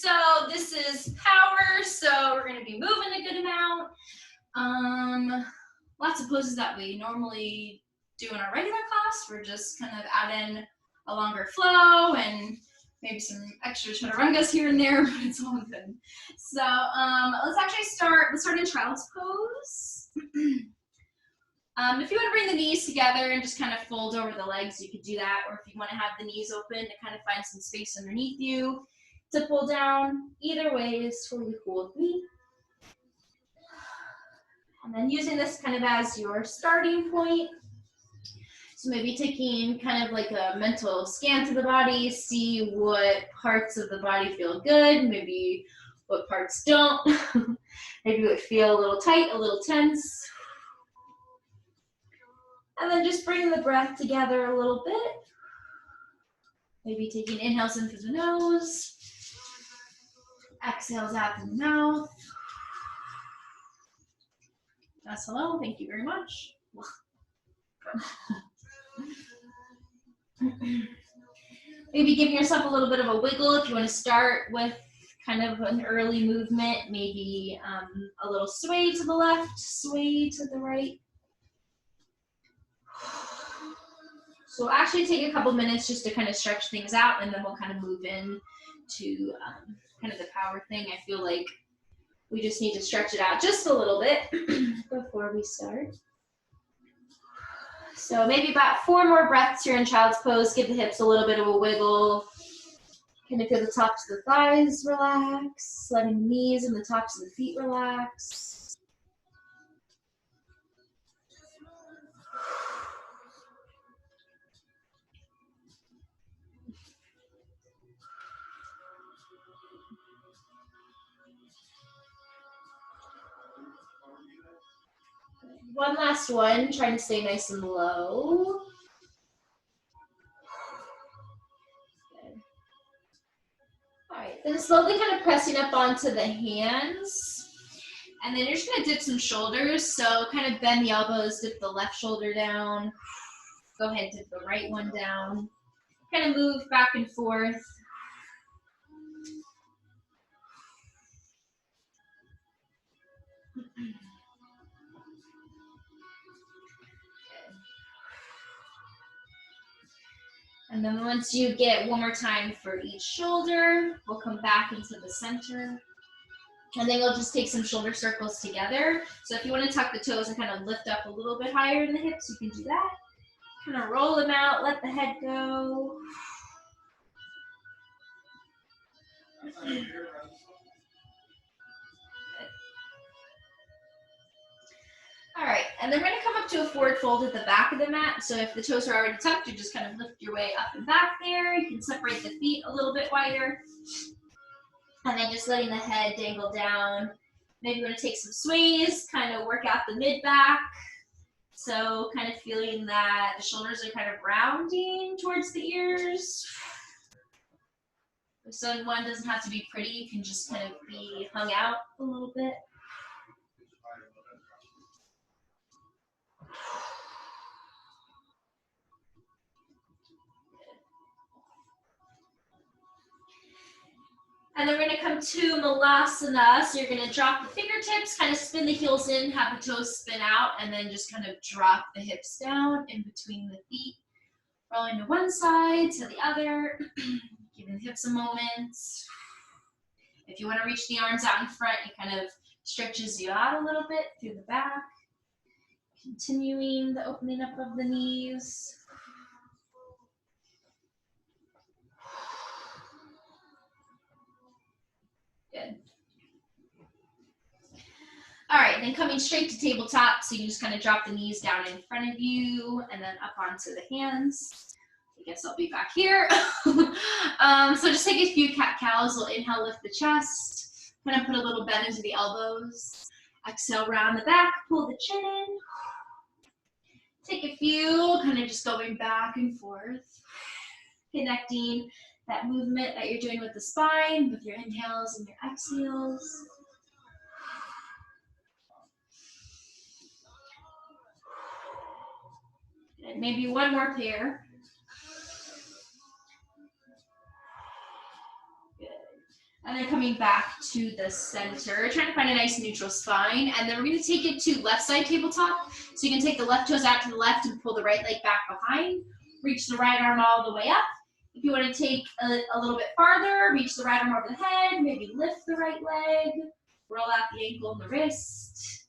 So this is power, so we're going to be moving a good amount. Lots of poses that we normally do in our regular class. We're just kind of adding a longer flow and maybe some extra chaturangas here and there, but it's all good. So let's actually start. Let's start in child's pose. If you want to bring the knees together and just kind of fold over the legs, you could do that. Or if you want to have the knees open to kind of find some space underneath you to pull down. Either way is totally cool with me. And then using this kind of as your starting point. So maybe taking kind of like a mental scan to the body, see what parts of the body feel good, maybe what parts don't. Maybe it would feel a little tight, a little tense. And then just bring the breath together a little bit. Maybe taking inhales in through the nose, exhales out through the mouth. That's hello, thank you very much. Maybe giving yourself a little bit of a wiggle if you want to start with kind of an early movement, maybe a little sway to the left, sway to the right. So we'll actually take a couple minutes just to kind of stretch things out, and then we'll kind of move in to kind of the power thing. I feel like we just need to stretch it out just a little bit before we start. So maybe about 4 more breaths here in child's pose. Give the hips a little bit of a wiggle. Kind of feel the tops of the thighs relax, letting the knees and the tops of the feet relax. One last one, trying to stay nice and low. Good. All right, then slowly kind of pressing up onto the hands. And then you're just gonna dip some shoulders. So kind of bend the elbows, dip the left shoulder down. Go ahead, dip the right one down. Kind of move back and forth. And then once you get one more time for each shoulder, we'll come back into the center. And then you'll just take some shoulder circles together. So if you want to tuck the toes and kind of lift up a little bit higher in the hips, you can do that. Kind of roll them out, let the head go. All right, and then we're gonna come up to a forward fold at the back of the mat. So if the toes are already tucked, you just kind of lift your way up and back there. You can separate the feet a little bit wider. And then just letting the head dangle down. Maybe we're gonna take some sways, kind of work out the mid-back. So kind of feeling that the shoulders are kind of rounding towards the ears. So one doesn't have to be pretty, you can just kind of be hung out a little bit. And then we're gonna come to Malasana. So you're gonna drop the fingertips, kind of spin the heels in, have the toes spin out, and then just kind of drop the hips down in between the feet. Rolling to one side, to the other, giving the hips a moment. If you wanna reach the arms out in front, it kind of stretches you out a little bit through the back. Continuing the opening up of the knees. Good. All right, then coming straight to tabletop, so you can just kind of drop the knees down in front of you and then up onto the hands. I guess I'll be back here. So just take a few cat-cows. We'll inhale, lift the chest. Kind of put a little bend into the elbows. Exhale, round the back, pull the chin in. Take a few, kind of just going back and forth. Connecting that movement that you're doing with the spine, with your inhales and your exhales. And maybe one more pair. Good. And then coming back to the center, trying to find a nice neutral spine. And then we're going to take it to left side tabletop. So you can take the left toes out to the left and pull the right leg back behind. Reach the right arm all the way up. If you want to take a little bit farther, reach the right arm over the head, maybe lift the right leg, roll out the ankle and the wrist.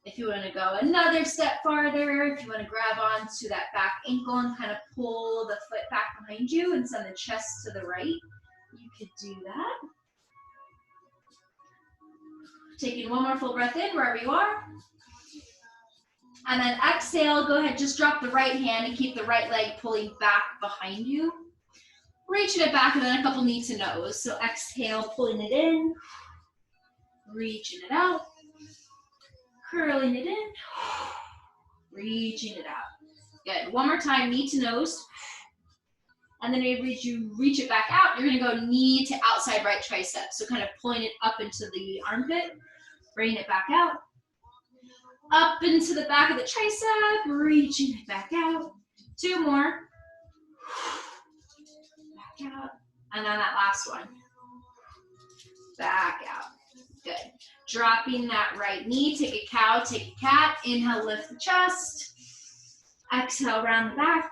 If you want to go another step farther, if you want to grab onto that back ankle and kind of pull the foot back behind you and send the chest to the right, you could do that. Taking one more full breath in wherever you are. And then exhale, go ahead, just drop the right hand and keep the right leg pulling back behind you. Reaching it back and then a couple knee to nose. So exhale, pulling it in, reaching it out, curling it in, reaching it out. Good, one more time, knee to nose. And then as you reach it back out, you're gonna go knee to outside right tricep. So kind of pulling it up into the armpit, bringing it back out. Up into the back of the tricep, reaching it back out. Two more. Back out. And then that last one. Back out. Good. Dropping that right knee, take a cow, take a cat. Inhale, lift the chest. Exhale, round the back.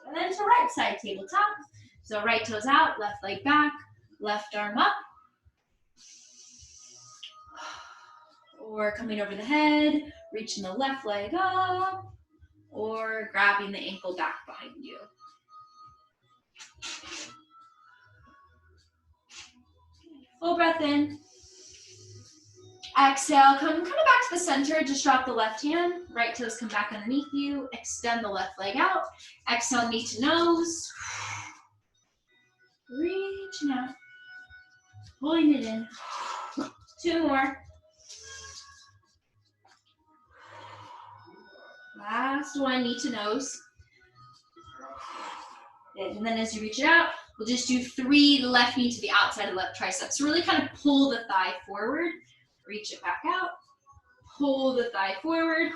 And then to right side tabletop. So right toes out, left leg back, left arm up. Or coming over the head, reaching the left leg up, or grabbing the ankle back behind you. Full breath in. Exhale, come kind of back to the center, just drop the left hand, right toes come back underneath you, extend the left leg out, exhale, knee to nose, reaching out, pulling it in, two more. Last one, knee to nose. Good. And then as you reach it out, we'll just do 3 left knee to the outside of the left tricep. So really kind of pull the thigh forward, reach it back out, pull the thigh forward,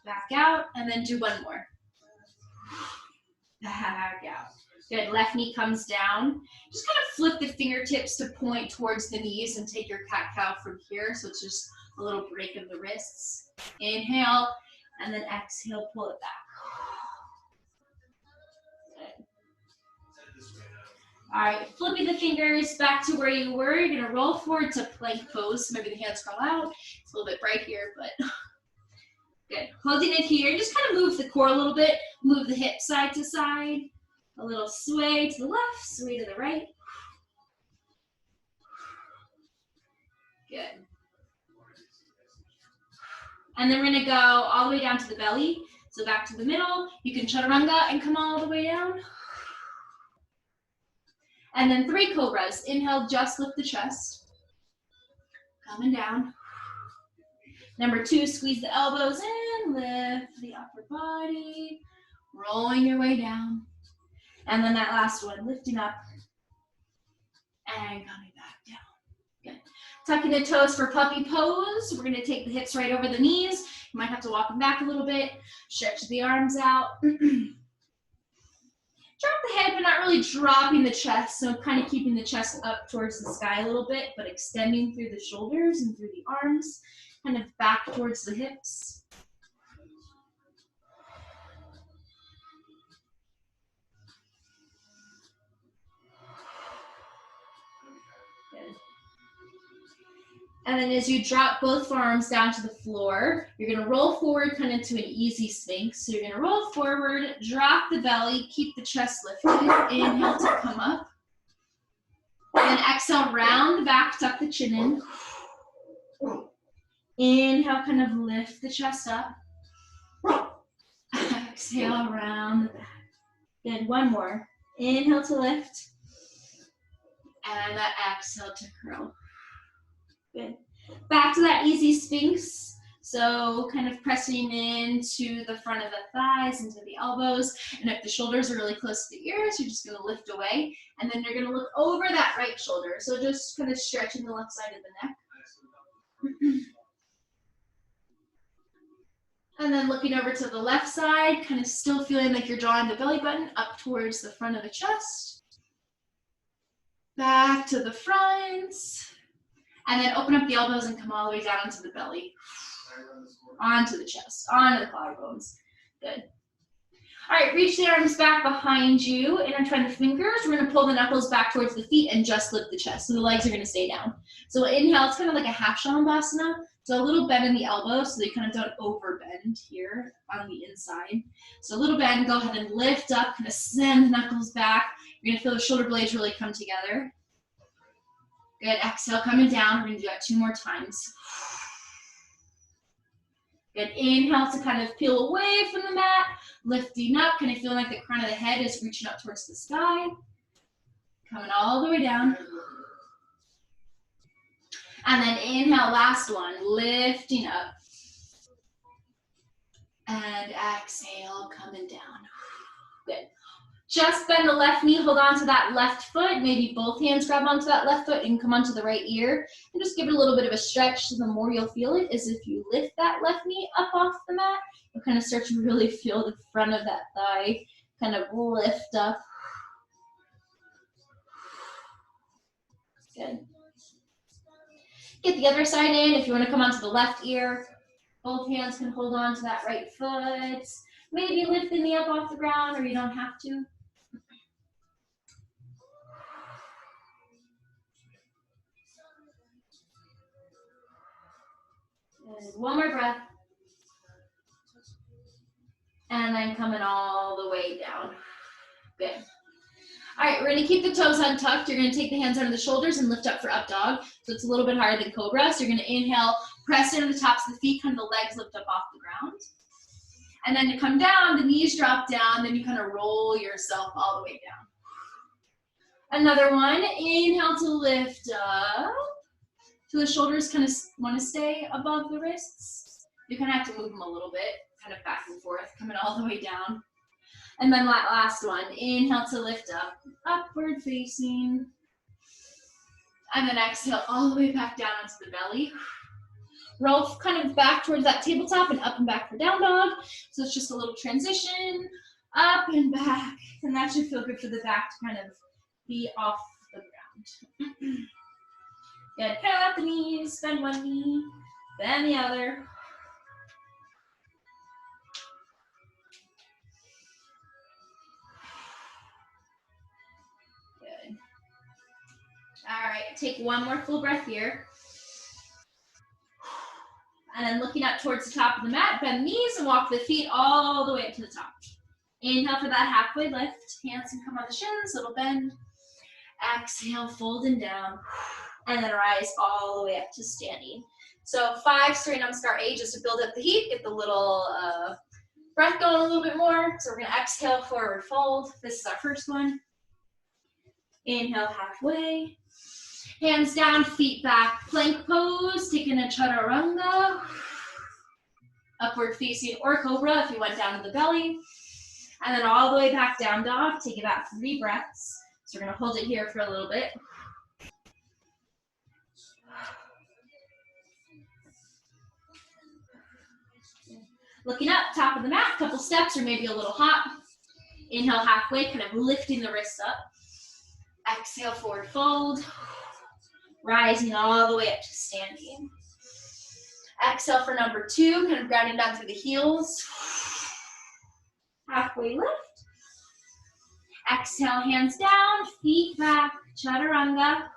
back out, and then do one more. Back out. Good, left knee comes down. Just kind of flip the fingertips to point towards the knees and take your cat-cow from here. So it's just a little break of the wrists. Inhale, and then exhale, pull it back. Good. All right, flipping the fingers back to where you were. You're gonna roll forward to plank pose. So maybe the hands crawl out. It's a little bit bright here, but good. Holding it here, just kind of move the core a little bit. Move the hip side to side. A little sway to the left, sway to the right. Good. And then we're gonna go all the way down to the belly. So back to the middle. You can chaturanga and come all the way down. And then 3 cobras. Inhale, just lift the chest. Coming down. Number 2, squeeze the elbows in, lift the upper body, rolling your way down. And then that last one, lifting up and coming back down. Good. Tucking the toes for puppy pose. We're gonna take the hips right over the knees. You might have to walk them back a little bit. Stretch the arms out. Drop the head, but not really dropping the chest. So kind of keeping the chest up towards the sky a little bit, but extending through the shoulders and through the arms, kind of back towards the hips. Good. And then as you drop both forearms down to the floor, you're gonna roll forward kind of to an easy sphinx. So you're gonna roll forward, drop the belly, keep the chest lifted. Inhale to come up. And then exhale, round the back, tuck the chin in. Inhale, kind of lift the chest up. Exhale, round the back. Good, one more. Inhale to lift. And that exhale to curl. Good. Back to that easy sphinx. So kind of pressing into the front of the thighs, into the elbows. And if the shoulders are really close to the ears, you're just gonna lift away. And then you're gonna look over that right shoulder. So just kind of stretching the left side of the neck. And then looking over to the left side, kind of still feeling like you're drawing the belly button up towards the front of the chest. Back to the front. And then open up the elbows and come all the way down onto the belly. Onto the chest, onto the collarbones. Good. All right, reach the arms back behind you, intertwine the fingers. We're gonna pull the knuckles back towards the feet and just lift the chest. So the legs are gonna stay down. So inhale, it's kind of like a half shavasana. So a little bend in the elbow so that you kind of don't overbend here on the inside. So a little bend, go ahead and lift up, kind of send the knuckles back. You're gonna feel the shoulder blades really come together. Good, exhale, coming down. We're gonna do that 2 more times. Good, inhale to kind of peel away from the mat, lifting up, kind of feeling like the crown of the head is reaching up towards the sky. Coming all the way down. And then inhale, last one, lifting up. And exhale, coming down. Good. Just bend the left knee, hold on to that left foot. Maybe both hands grab onto that left foot and come onto the right ear. And just give it a little bit of a stretch. So the more you'll feel it is if you lift that left knee up off the mat, you'll kind of start to really feel the front of that thigh kind of lift up. Good. Get the other side in. If you want to come onto the left ear, both hands can hold on to that right foot. Maybe lift the knee up off the ground, or you don't have to. Good. One more breath. And then coming all the way down. Good. All right, we're gonna keep the toes untucked. You're gonna take the hands under the shoulders and lift up for up dog. So it's a little bit harder than cobra. So you're gonna inhale, press into the tops of the feet, kind of the legs lift up off the ground. And then to come down, the knees drop down, then you kind of roll yourself all the way down. Another one, inhale to lift up. So the shoulders kind of want to stay above the wrists. You kind of have to move them a little bit, kind of back and forth, coming all the way down. And then that last one, inhale to lift up, upward facing. And then exhale all the way back down onto the belly. Roll kind of back towards that tabletop and up and back for down dog. So it's just a little transition, up and back. And that should feel good for the back to kind of be off the ground. Good, pedal out the knees, bend one knee, bend the other. Good. All right, take one more full breath here. And then looking up towards the top of the mat, bend knees and walk the feet all the way up to the top. Inhale for that halfway lift. Hands can come on the shins, little bend. Exhale, folding down. And then rise all the way up to standing. So 5 straight namaskar 8 just to build up the heat, get the little breath going a little bit more. So we're gonna exhale, forward fold. This is our first one. Inhale, halfway. Hands down, feet back, plank pose, taking a chaturanga. Upward facing or cobra if you went down to the belly. And then all the way back down dog, take about 3 breaths. So we're gonna hold it here for a little bit. Looking up, top of the mat, couple steps or maybe a little hop. Inhale halfway, kind of lifting the wrists up. Exhale, forward fold. Rising all the way up to standing. Exhale for number 2, kind of grounding down through the heels. Halfway lift. Exhale, hands down, feet back, chaturanga.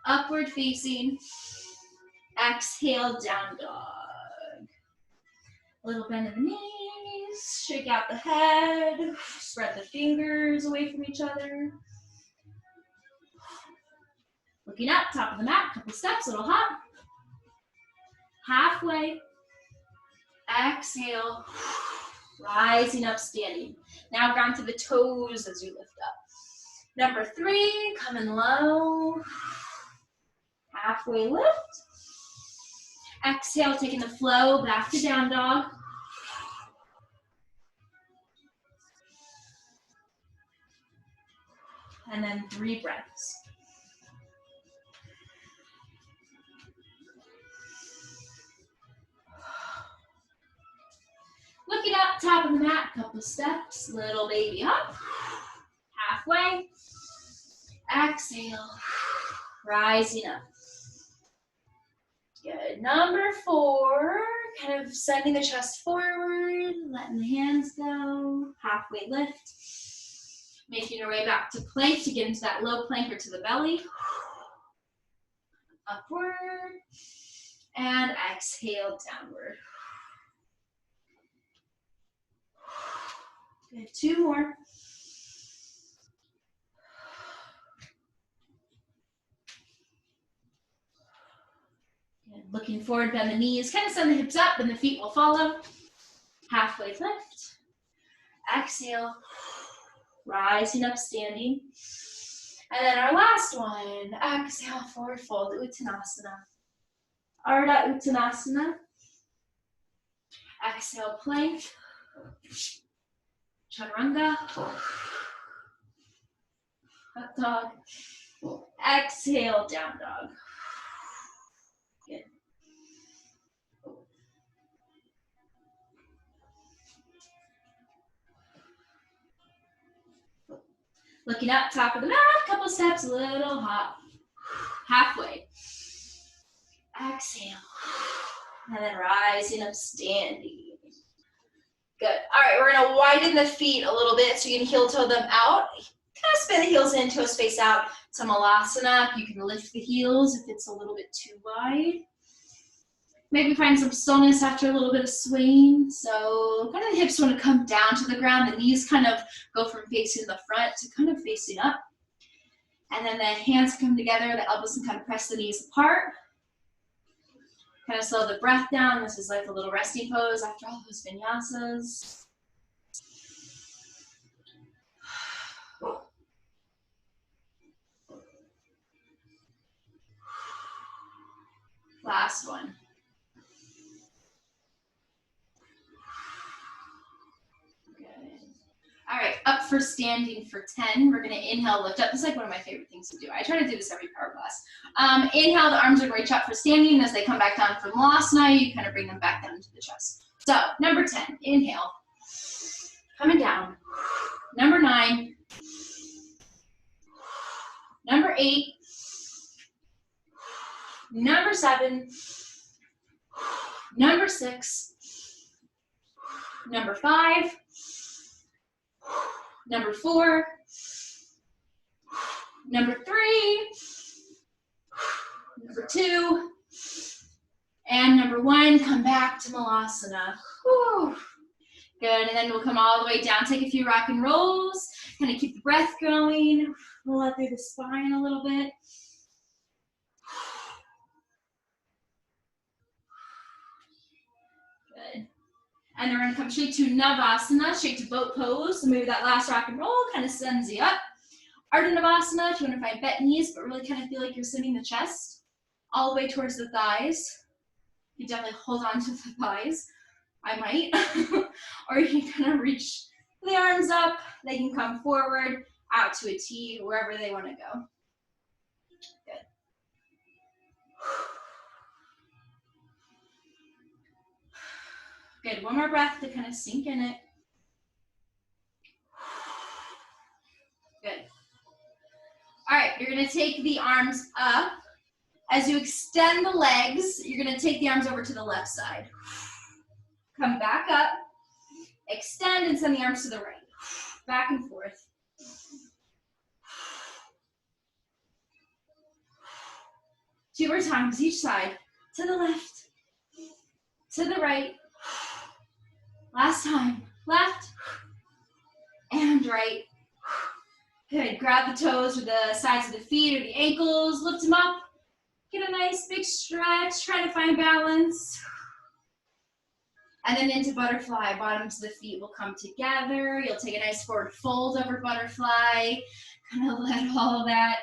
Upward facing. Exhale, down dog. A little bend in the knees, shake out the head, spread the fingers away from each other. Looking up, top of the mat, couple steps, little hop. Halfway. Exhale. Rising up, standing. Now ground to the toes as you lift up. Number 3, coming low. Halfway lift. Exhale, taking the flow back to down dog. And then 3 breaths. Looking up, top of the mat, couple steps, little baby hop. Halfway. Exhale, rising up. Good. Number 4, kind of sending the chest forward, letting the hands go, halfway lift. Making your way back to plank to get into that low plank or to the belly. Upward, and exhale, downward. Good, 2 more. Good. Looking forward, bend the knees, kind of send the hips up and the feet will follow. Halfway lift. Exhale, rising up, standing. And then our last one, exhale, forward fold, Uttanasana. Ardha Uttanasana. Exhale, plank. Chaturanga. Up dog. Exhale, down dog. Good. Looking up, top of the mat, couple steps, a little hop. Halfway. Exhale. And then rising up, standing. Good. All right, we're gonna widen the feet a little bit so you can heel toe them out. Kind of spin the heels in, toes face out to Malasana. You can lift the heels if it's a little bit too wide. Maybe find some stillness after a little bit of swaying. So kind of the hips want to come down to the ground. The knees kind of go from facing the front to kind of facing up. And then the hands come together, the elbows can kind of press the knees apart. Kind of slow the breath down. This is like a little resting pose after all those vinyasas. Last one. Good. All right, up for standing for 10. We're gonna inhale, lift up. This is like one of my favorite things to do. I try to do this every power class. Inhale, the arms are going to reach up for standing. As they come back down from Malasana, you kind of bring them back down into the chest. So, number 10, inhale. Coming down. Number 9. Number 8. Number 7. Number 6. Number 5. Number 4. Number 3. Number 2. And number 1, come back to Malasana. Whew. Good, and then we'll come all the way down. Take a few rock and rolls. Kind of keep the breath going. Roll up through the spine a little bit. Good. And then we're gonna come straight to Navasana, straight to boat pose. So maybe that last rock and roll kind of sends you up. Ardha Navasana, if you wanna find bent knees, but really kind of feel like you're sending the chest all the way towards the thighs. You definitely hold on to the thighs. I might. Or you can kind of reach the arms up. They can come forward, out to a T, wherever they want to go. Good. Good. One more breath to kind of sink in it. Good. All right, you're going to take the arms up. As you extend the legs, you're going to take the arms over to the left side. Come back up, extend and send the arms to the right. Back and forth. Two more times each side. To the left, to the right. Last time, left and right. Good, grab the toes or the sides of the feet or the ankles, lift them up. Get a nice big stretch, try to find balance. And then into butterfly, bottoms of the feet will come together. You'll take a nice forward fold over butterfly. Kind of let all that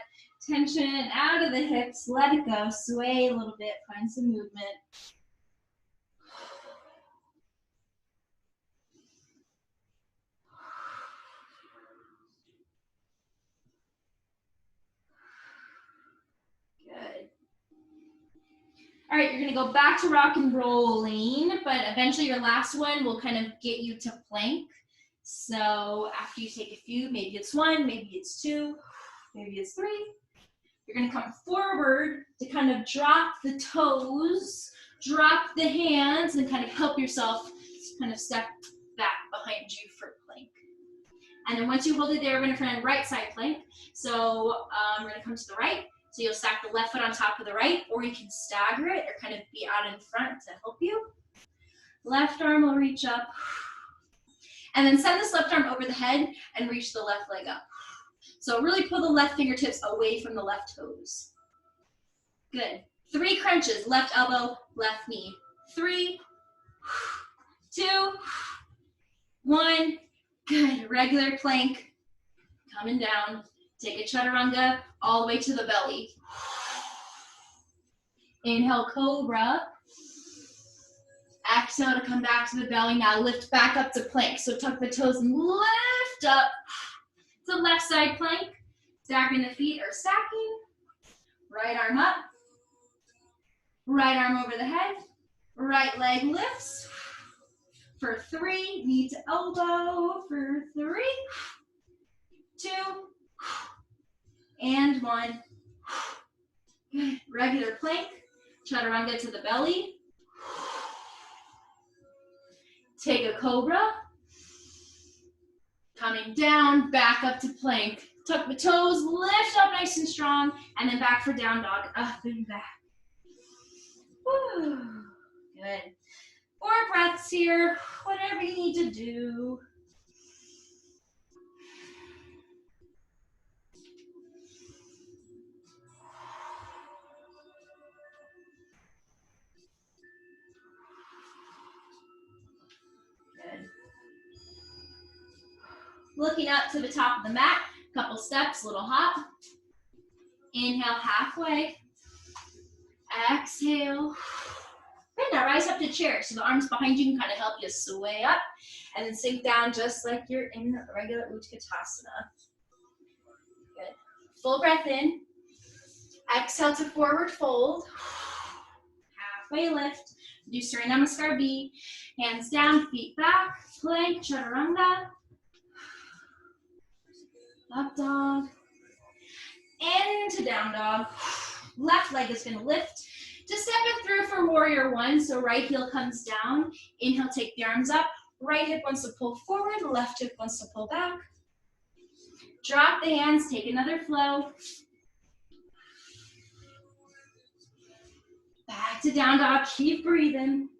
tension out of the hips, let it go, sway a little bit, find some movement. Good. All right, you're gonna go back to rock and rolling, but eventually your last one will kind of get you to plank. So after you take a few, maybe it's 1, maybe it's 2, maybe it's 3. You're gonna come forward to kind of drop the toes, drop the hands, and kind of help yourself kind of step back behind you for plank. And then once you hold it there, we're gonna find right side plank. So we're gonna come to the right. So you'll stack the left foot on top of the right, or you can stagger it or kind of be out in front to help you. Left arm will reach up. And then send this left arm over the head and reach the left leg up. So really pull the left fingertips away from the left toes. Good. 3 crunches, left elbow, left knee. 3, 2, 1. Good. Regular plank. Coming down. Take a chaturanga all the way to the belly. Inhale, cobra. Exhale to come back to the belly. Now lift back up to plank. So tuck the toes and lift up to left side plank. Staggering the feet or stacking. Right arm up. Right arm over the head. Right leg lifts. For 3, knee to elbow. For 3, 2, and 1. Good. Regular plank. Chaturanga to the belly. Take a cobra. Coming down, back up to plank. Tuck the toes, lift up nice and strong, and then back for down dog. Up and back. Woo. Good. 4 breaths here, whatever you need to do. Good. Looking up to the top of the mat, couple steps, little hop. Inhale halfway. Exhale. Good, now rise up to chair. So the arms behind you can kind of help you sway up and then sink down just like you're in regular Utkatasana. Good. Full breath in. Exhale to forward fold. Halfway lift. Do Surya Namaskar B. Hands down, feet back. Plank, chaturanga. Up dog. Into down dog. Left leg is going to lift. Just step it through for warrior 1. So right heel comes down. Inhale, take the arms up. Right hip wants to pull forward. Left hip wants to pull back. Drop the hands. Take another flow. Back to down dog. Keep breathing.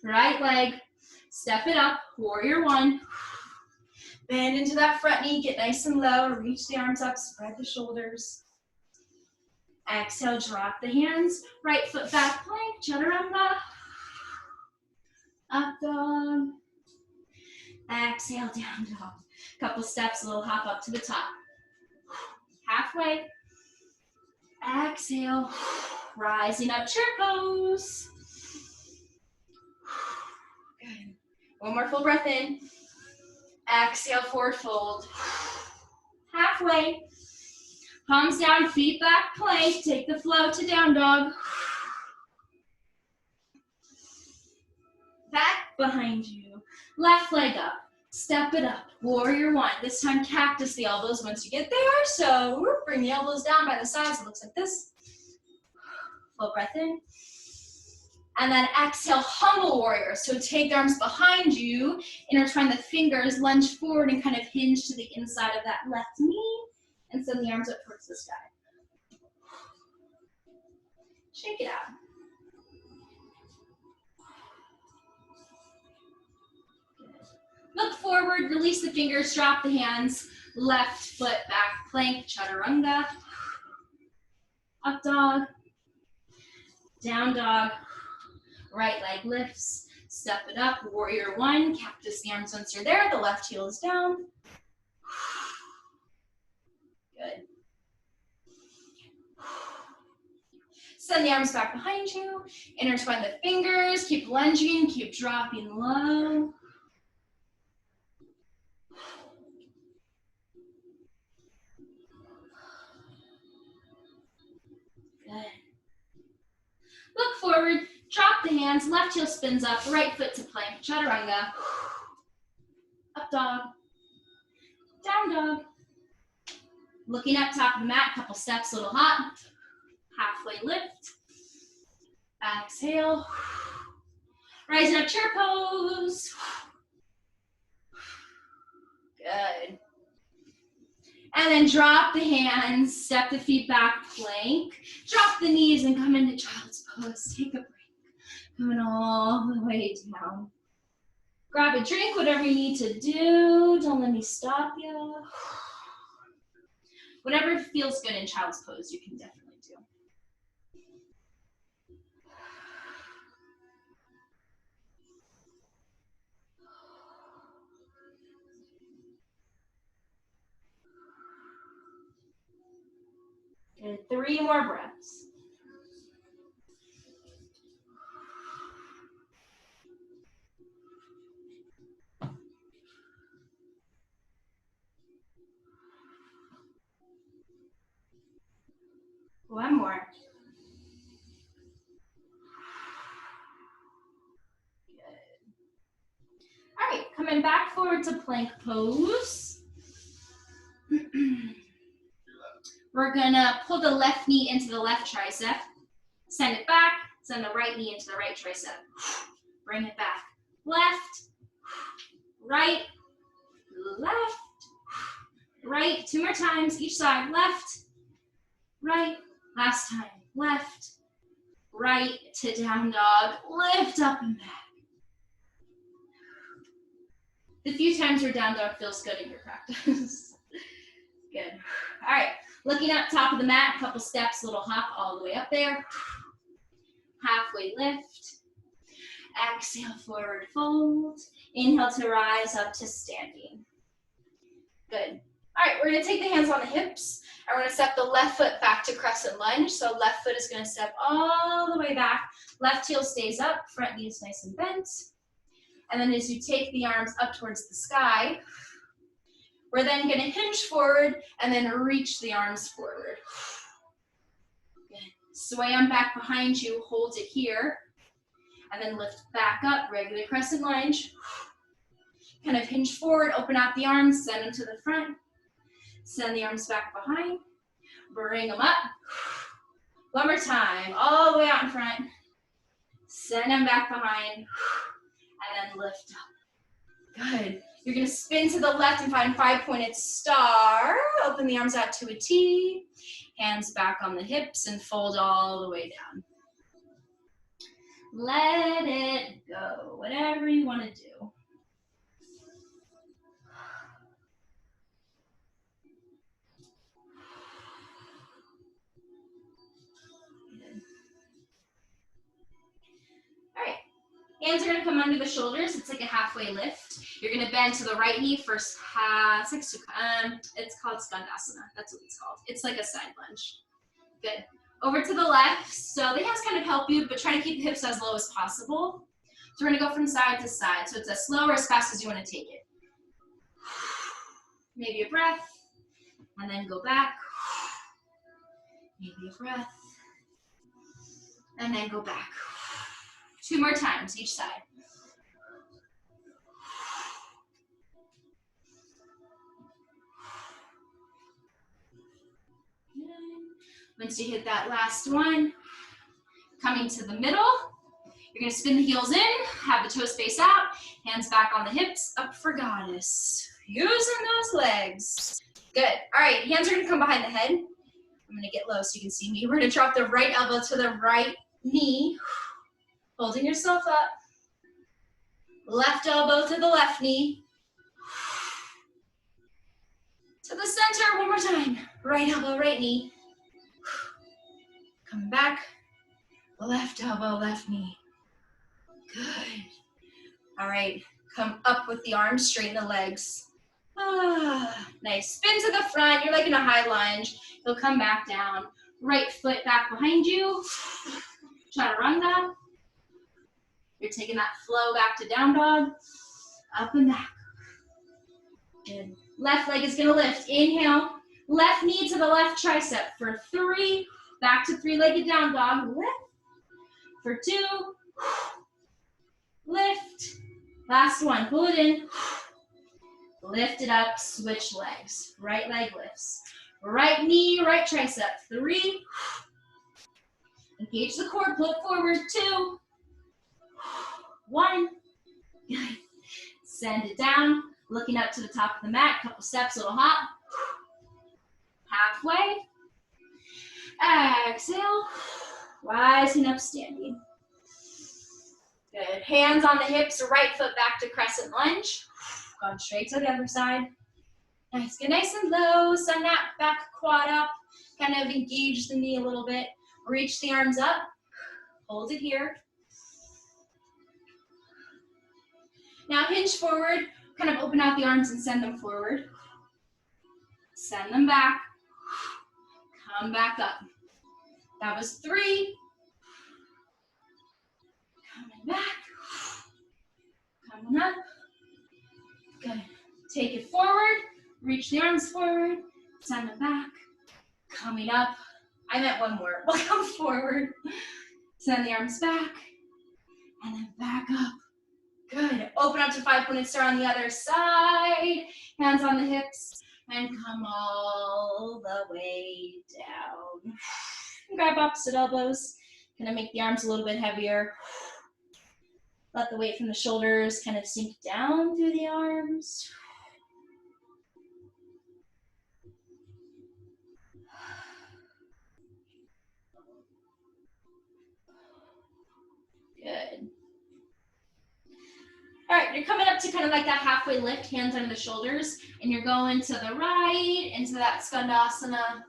Right leg. Step it up. Warrior 1. Bend into that front knee. Get nice and low. Reach the arms up. Spread the shoulders. Exhale, drop the hands. Right foot back plank, chaturanga. Up dog. Exhale, down dog. Couple steps, a little hop up to the top. Halfway. Exhale. Rising up, chair pose. Good. One more full breath in. Exhale, forward fold. Halfway. Palms down, feet back, plank. Take the flow to down dog. Back behind you. Left leg up. Step it up. Warrior 1. This time cactus the elbows once you get there. So bring the elbows down by the sides. It looks like this. Full breath in. And then exhale, humble warrior. So take the arms behind you. Intertwine the fingers. Lunge forward and kind of hinge to the inside of that left knee. And send the arms up towards the sky. Shake it out. Look forward, release the fingers, drop the hands. Left foot back plank, chaturanga. Up dog. Down dog. Right leg lifts. Step it up, warrior 1. Cactus the arms once you're there. The left heel is down. Good. Send the arms back behind you. Intertwine the fingers. Keep lunging. Keep dropping low. Good. Look forward. Drop the hands. Left heel spins up. Right foot to plank. Chaturanga. Up dog. Down dog. Looking up top of the mat, couple steps, little hop. Halfway lift. Exhale. Rising up, chair pose. Good. And then drop the hands, step the feet back, plank. Drop the knees and come into child's pose. Take a break. Coming all the way down. Grab a drink, whatever you need to do. Don't let me stop you. Whatever feels good in child's pose, you can definitely do. Good. 3 more breaths. One more. Good. All right, coming back forward to plank pose. We're gonna pull the left knee into the left tricep, send it back, send the right knee into the right tricep. Bring it back. Left, right, left, right. 2 more times, each side. Left, right, last time. Left, right to down dog. Lift up and back. The few times your down dog feels good in your practice. Good. All right, looking up top of the mat, couple steps, little hop all the way up there. Halfway lift. Exhale, forward fold. Inhale to rise up to standing. Good. All right, we're gonna take the hands on the hips, and we're gonna step the left foot back to crescent lunge. So left foot is gonna step all the way back. Left heel stays up, front knee is nice and bent. And then as you take the arms up towards the sky, we're then gonna hinge forward and then reach the arms forward. Good. Sway on back behind you, hold it here, and then lift back up, regular crescent lunge. Kind of hinge forward, open out the arms, send them to the front. Send the arms back behind, bring them up. One more time, all the way out in front. Send them back behind, and then lift up. Good. You're gonna spin to the left and find 5-pointed star. Open the arms out to a T. Hands back on the hips and fold all the way down. Let it go, whatever you wanna do. All right, hands are gonna come under the shoulders. It's like a halfway lift. You're gonna bend to the right knee first. It's called Skandasana. That's what it's called. It's like a side lunge. Good. Over to the left. So the hands kind of help you, but try to keep the hips as low as possible. So we're gonna go from side to side. So it's as slow or as fast as you wanna take it. Maybe a breath, and then go back. Maybe a breath, and then go back. 2 more times, each side. Once you hit that last one, coming to the middle, you're gonna spin the heels in, have the toes face out, hands back on the hips, up for goddess. Using those legs. Good. All right, hands are gonna come behind the head. I'm gonna get low so you can see me. We're gonna drop the right elbow to the right knee, holding yourself up. Left elbow to the left knee. To the center, one more time. Right elbow, right knee. Coming back. Left elbow, left knee. Good. All right, come up with the arms, straighten the legs. Nice. Spin to the front. You're like in a high lunge. You'll come back down. Right foot back behind you. Chaturanga. You're taking that flow back to down dog. Up and back. Good. Left leg is gonna lift. Inhale. Left knee to the left tricep for 3. Back to 3-legged down dog. Lift. For 2. Lift. Last one. Pull it in. Lift it up. Switch legs. Right leg lifts. Right knee, right tricep. 3. Engage the core, pull it forward. 2. 1. Good. Send it down, looking up to the top of the mat. Couple steps, little hop. Halfway. Exhale. Rising up, standing. Good. Hands on the hips, right foot back to crescent lunge. Going straight to the other side. Nice. Get nice and low. Send that back quad up. Kind of engage the knee a little bit. Reach the arms up. Hold it here. Now hinge forward. Kind of open out the arms and send them forward. Send them back. Come back up. That was 3. Coming back. Coming up. Good. Take it forward. Reach the arms forward. Send them back. Coming up. I meant one more. We'll come forward. Send the arms back. And then back up. Good. Open up to 5-pointed star on the other side. Hands on the hips. And come all the way down. Grab opposite elbows. Gonna make the arms a little bit heavier. Let the weight from the shoulders kind of sink down through the arms. Good. All right, you're coming up to kind of like that halfway lift, hands under the shoulders, and you're going to the right, into that skandasana.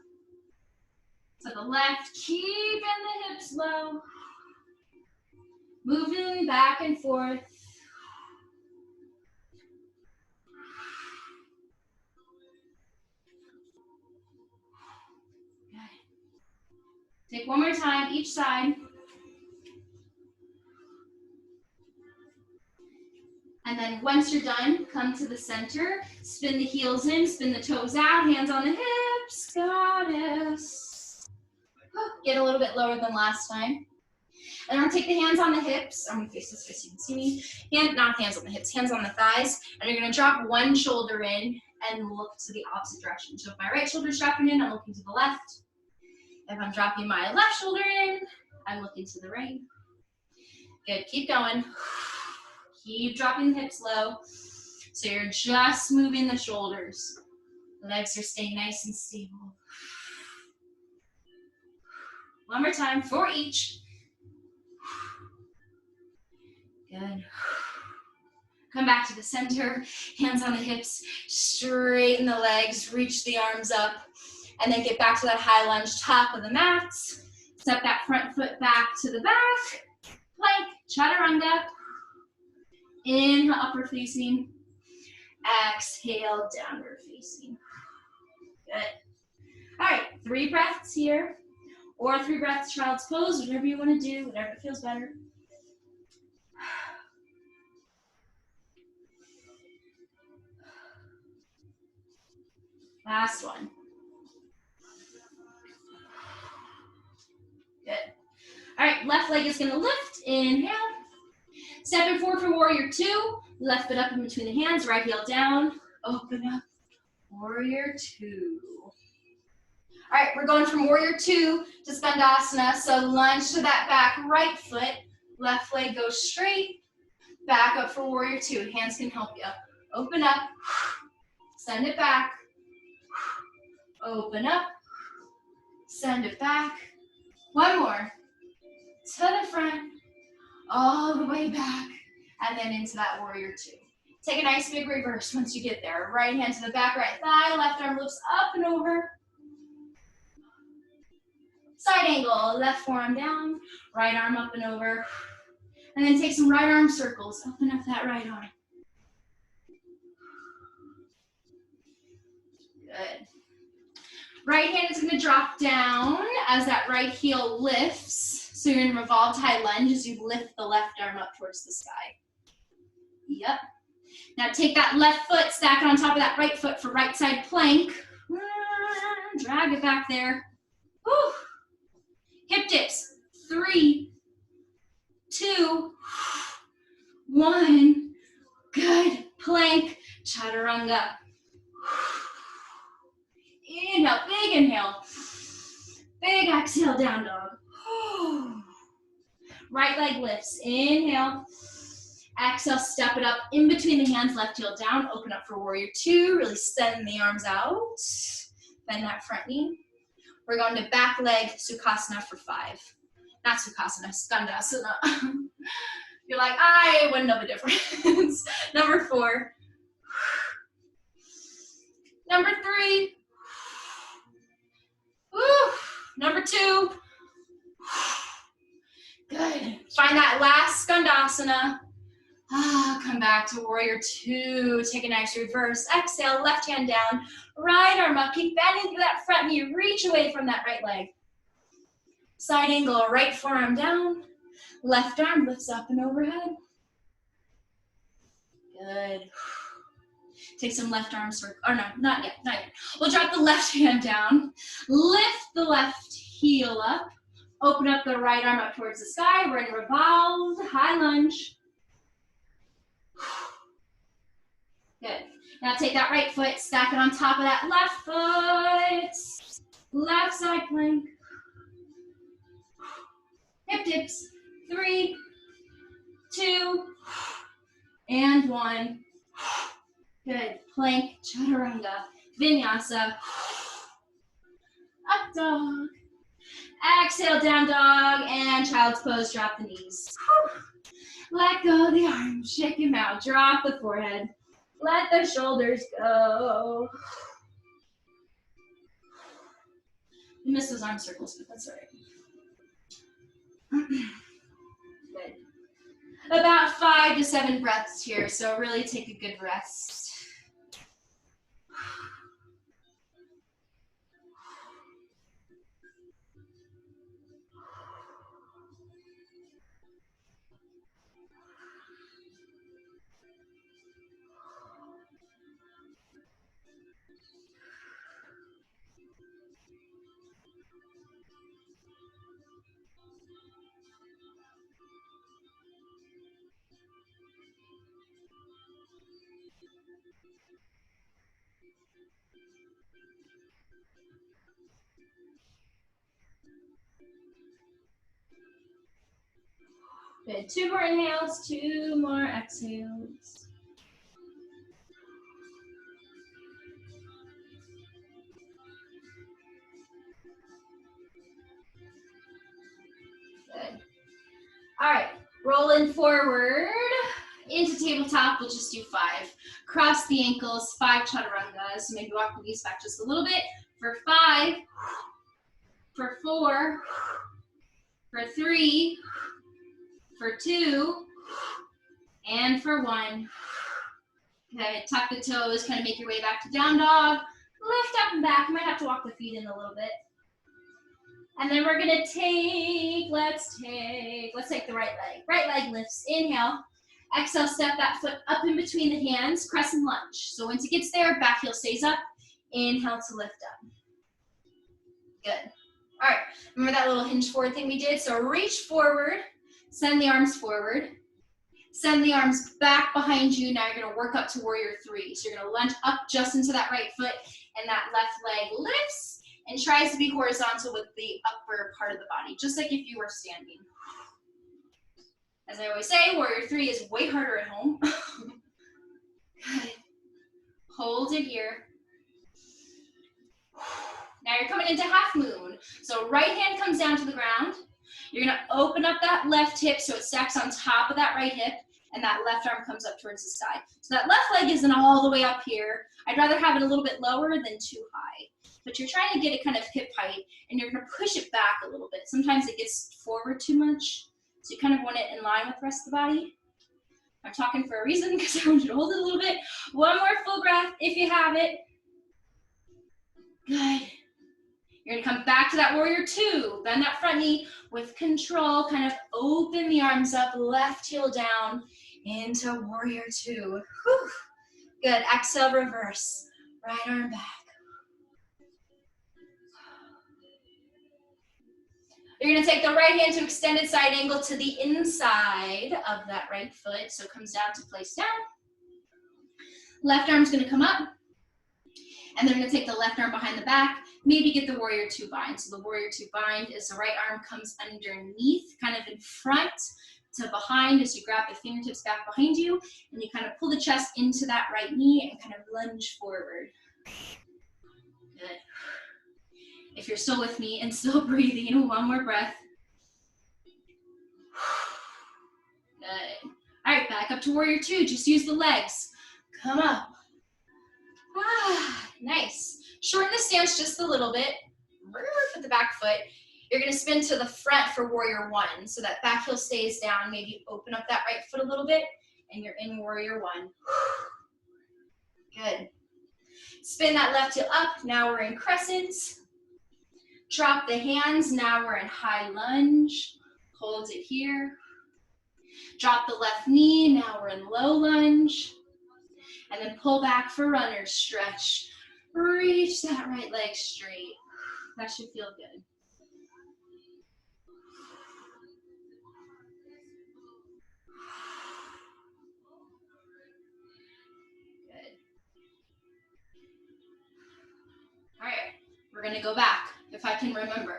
To the left, keeping the hips low. Moving back and forth. Good. Take one more time, each side. And then once you're done, come to the center, spin the heels in, spin the toes out, hands on the hips, goddess. Get a little bit lower than last time. And I'm gonna take the hands on the hips. I'm gonna face this way so you can see me. Not hands on the hips, hands on the thighs. And you're gonna drop one shoulder in and look to the opposite direction. So if my right shoulder's dropping in, I'm looking to the left. If I'm dropping my left shoulder in, I'm looking to the right. Good, keep going. Keep dropping the hips low. So you're just moving the shoulders. The legs are staying nice and stable. One more time, 4 each. Good. Come back to the center, hands on the hips, straighten the legs, reach the arms up, and then get back to that high lunge, top of the mat. Step that front foot back to the back. Plank, chaturanga. Inhale, upward facing. Exhale, downward facing. Good. All right, 3 breaths here, or 3 breaths, child's pose, whatever you want to do, whatever feels better. Last one. Good. All right, left leg is gonna lift, inhale. Stepping forward for warrior 2, left foot up in between the hands, right heel down, open up, warrior 2. All right, we're going from warrior 2 to skandasana, so lunge to that back right foot, left leg goes straight, back up for warrior 2. Hands can help you. Open up, send it back, open up, send it back. One more, to the front, all the way back, and then into that warrior 2. Take a nice big reverse once you get there. Right hand to the back, right thigh, left arm lifts up and over. Side angle, left forearm down, right arm up and over. And then take some right arm circles. Open up that right arm. Good. Right hand is gonna drop down as that right heel lifts. So you're in revolved high lunge as you lift the left arm up towards the sky. Yep. Now take that left foot, stack it on top of that right foot for right side plank. Drag it back there. Whew. Hip dips. 3, 2, 1. Good. Plank, chaturanga. Inhale, big inhale. Big exhale, down dog. Right leg lifts, inhale. Exhale, step it up in between the hands, left heel down, open up for warrior two, really send the arms out. Bend that front knee. We're going to back leg Sukhasana for 5. Not Sukhasana, Skandasana. You're like, I wouldn't know the difference. Number 4. Number 3. Woo. Number 2. Good. Find that last Skandasana. Come back to warrior two. Take a nice reverse. Exhale, left hand down, right arm up. Keep bending through that front knee. Reach away from that right leg. Side angle, right forearm down. Left arm lifts up and overhead. Good. Take some left arm circle. Or no, not yet, not yet. We'll drop the left hand down. Lift the left heel up. Open up the right arm up towards the sky. We're in revolved high lunge. Good. Now take that right foot, stack it on top of that left foot. Left side plank. Hip dips. 3, 2, and 1. Good. Plank, chaturanga, vinyasa. Up dog. Exhale, down dog, and child's pose, drop the knees. Let go of the arms, shake them out, drop the forehead. Let the shoulders go. You missed those arm circles, but that's all right. Good. About 5 to 7 breaths here, so really take a good rest. Good. 2 more inhales, 2 more exhales. Good. All right, rolling forward into tabletop. We'll just do 5. Cross the ankles, 5 chaturangas. Maybe walk the knees back just a little bit. For 5, for 4, for 3, for 2, and for 1. Okay, tuck the toes, kind of make your way back to down dog. Lift up and back. You might have to walk the feet in a little bit. And then we're gonna take, let's take the right leg. Right leg lifts, inhale. Exhale, step that foot up in between the hands, crescent lunge. So once it gets there, back heel stays up. Inhale to lift up. Good. All right, remember that little hinge forward thing we did? So reach forward, send the arms forward. Send the arms back behind you. Now you're gonna work up to warrior 3. So you're gonna lunge up just into that right foot, and that left leg lifts and tries to be horizontal with the upper part of the body, just like if you were standing. As I always say, warrior 3 is way harder at home. Good. Hold it here. Now you're coming into half moon. So right hand comes down to the ground. You're gonna open up that left hip so it stacks on top of that right hip, and that left arm comes up towards the side. So that left leg isn't all the way up here. I'd rather have it a little bit lower than too high. But you're trying to get it kind of hip height, and you're gonna push it back a little bit. Sometimes it gets forward too much, so you kind of want it in line with the rest of the body. I'm talking for a reason because I want you to hold it a little bit. 1 more full breath if you have it. Good. You're gonna come back to that warrior 2. Bend that front knee with control. Kind of open the arms up, left heel down into warrior 2. Whew. Good. Exhale, reverse. Right arm back. You're gonna take the right hand to extended side angle to the inside of that right foot. So it comes down to place down. Left arm's gonna come up. And then we're gonna take the left arm behind the back, maybe get the warrior two bind. So the warrior two bind is the right arm comes underneath, kind of in front to behind as you grab the fingertips back behind you, and you kind of pull the chest into that right knee and kind of lunge forward. Good. If you're still with me and still breathing, one more breath. Good. All right, back up to warrior two. Just use the legs. Come up. Nice. Shorten the stance just a little bit. Put the back foot. You're going to spin to the front for warrior one. So that back heel stays down. Maybe open up that right foot a little bit, and you're in warrior one. Good. Spin that left heel up. Now we're in crescents. Drop the hands. Now we're in high lunge. Hold it here. Drop the left knee. Now we're in low lunge. And then pull back for runner's stretch. Reach that right leg straight. That should feel good. Good. All right, we're gonna go back, if I can remember.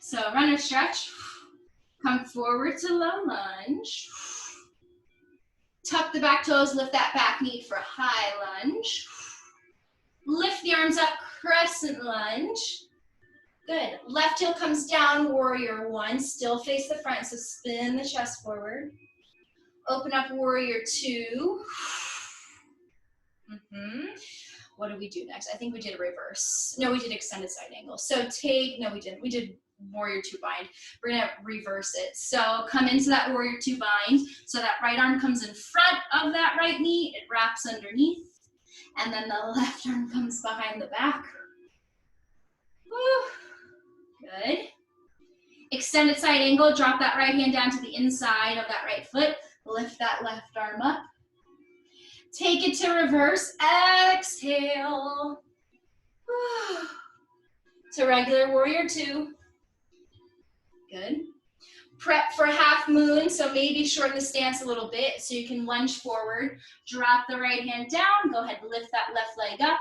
So runner stretch. Come forward to low lunge. Tuck the back toes, lift that back knee for high lunge. Lift the arms up, crescent lunge. Good. Left heel comes down, warrior one. Still face the front, so spin the chest forward. Open up warrior two. What did we do next? I think we did a reverse. No, we did extended side angle. So no, we didn't. We did warrior two bind. We're gonna reverse it. So come into that warrior two bind. So that right arm comes in front of that right knee. It wraps underneath. And then the left arm comes behind the back. Woo. Good. Extended side angle. Drop that right hand down to the inside of that right foot. Lift that left arm up. Take it to reverse. Exhale. Woo. To regular warrior two. Good. Prep for half moon, so maybe shorten the stance a little bit so you can lunge forward. Drop the right hand down. Go ahead and lift that left leg up.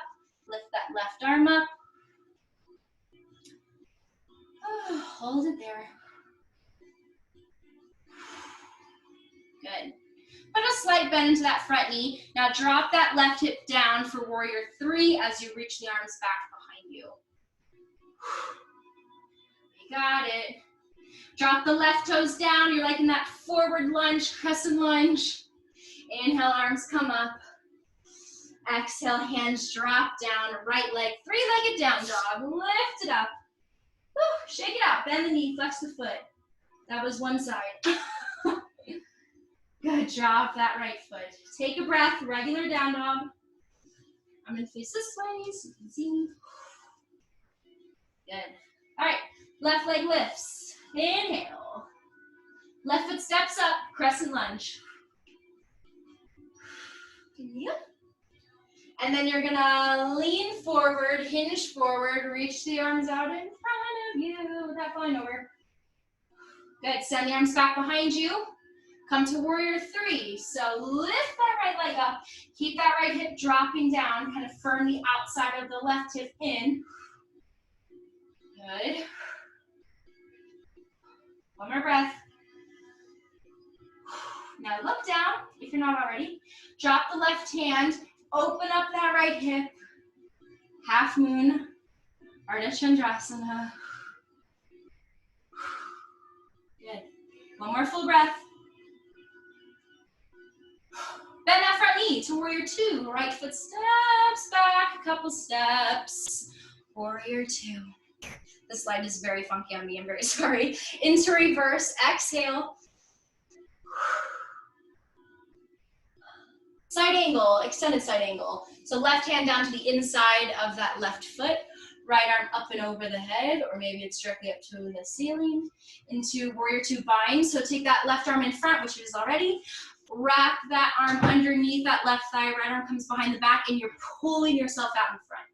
Lift that left arm up. Hold it there. Good. Put a slight bend into that front knee. Now drop that left hip down for warrior three as you reach the arms back behind you. You got it. Drop the left toes down. You're like in that forward lunge, crescent lunge. Inhale, arms come up. Exhale, hands drop down. Right leg, three-legged down dog. Lift it up. Woo, shake it out. Bend the knee, flex the foot. That was one side. Good, drop that right foot. Take a breath, regular down dog. I'm gonna face this way so you can see me. Good. All right, left leg lifts. Inhale. Left foot steps up, crescent lunge. Yep. And then you're gonna lean forward, hinge forward, reach the arms out in front of you without falling over. Good, send the arms back behind you. Come to warrior three. So lift that right leg up. Keep that right hip dropping down. Kind of firm the outside of the left hip in. Good. One more breath. Now look down, if you're not already. Drop the left hand. Open up that right hip. Half moon. Ardha Chandrasana. Good. One more full breath. Bend that front knee to warrior two. Right foot steps back a couple steps. Warrior two. This slide is very funky on me, I'm very sorry. Into reverse, exhale. Side angle, extended side angle. So left hand down to the inside of that left foot. Right arm up and over the head, or maybe it's directly up to the ceiling. Into warrior two bind. So take that left arm in front, which it is already. Wrap that arm underneath that left thigh. Right arm comes behind the back, and you're pulling yourself out in front.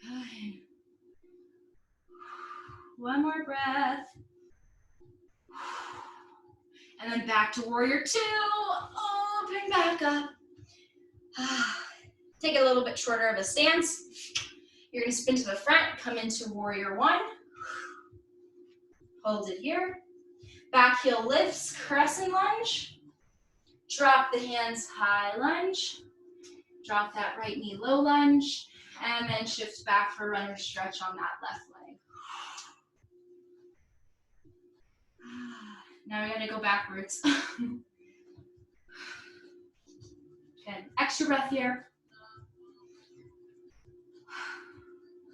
Good. One more breath. And then back to warrior two. Open back up. Take it a little bit shorter of a stance. You're gonna spin to the front, come into warrior one. Hold it here. Back heel lifts, crescent lunge. Drop the hands, high lunge. Drop that right knee, low lunge. And then shift back for runner stretch on that left leg. Now we gotta go backwards. Good, extra breath here.